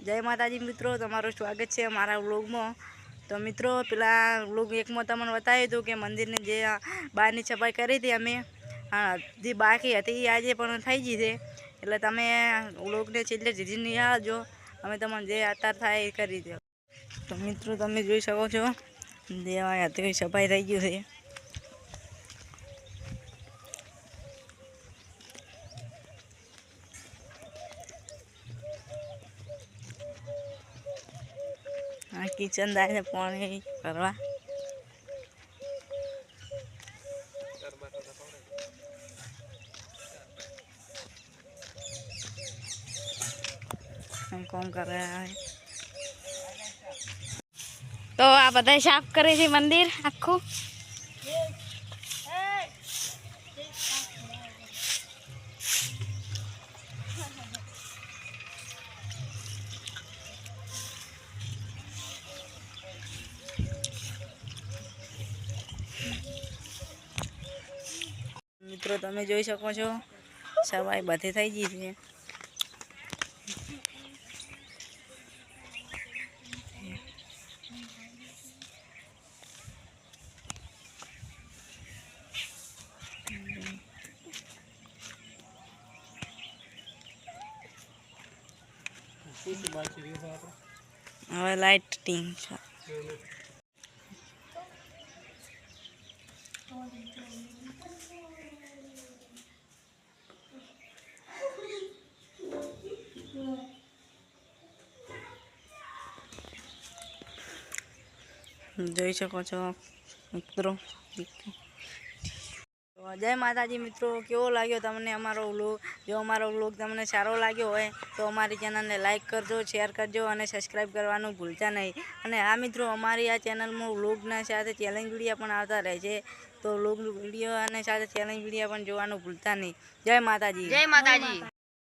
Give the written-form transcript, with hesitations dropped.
जय माताजी मित्रों, तमारो स्वागत है हमारा व्लॉग में। तो मित्रों पेला व्लॉग एक में तमने बताव्युं हतुं कि मंदिर ने जे बहारनी सफाई करी थी अमे जे बाकी हती आजे पण थई गई छे, એટલે તમે વ્લોગને છેલ્લે સુધી નિહાળજો। અમે તમને જે આતાર થાય એ કરી દો। તો મિત્રો તમે જોઈ શકો છો જે હતી સફાઈ થઈ ગયું છે। आ किचन जाए पानी भरवा हम कौन कर रहा है। तो आ बधाई साफ करे छे मंदिर आखू। मित्रों तमे जोई सको छो सफाई बधी थई गई छे। હવે લાઇટિંગ છે। જોઈ શકો છો મિત્રો। जय माताजी मित्रों, केवो लाग्यो तमने अमारो व्लॉग। जो अमारो व्लॉग तमने सारो लाग्यो होय तो अमारी चेनल ने लाइक करजो, शेर करजो और सब्सक्राइब करवानुं भूलता नहीं। अने हाँ मित्रों अमारी आ चेनल में व्लॉगना साथे चेलेंज विडियो पण आवता रहे छे, तो व्लॉग विडियो अने साथे चेलेंज विडियो पण जोवानुं भूलता नहीं। जय माताजी। जय माताजी।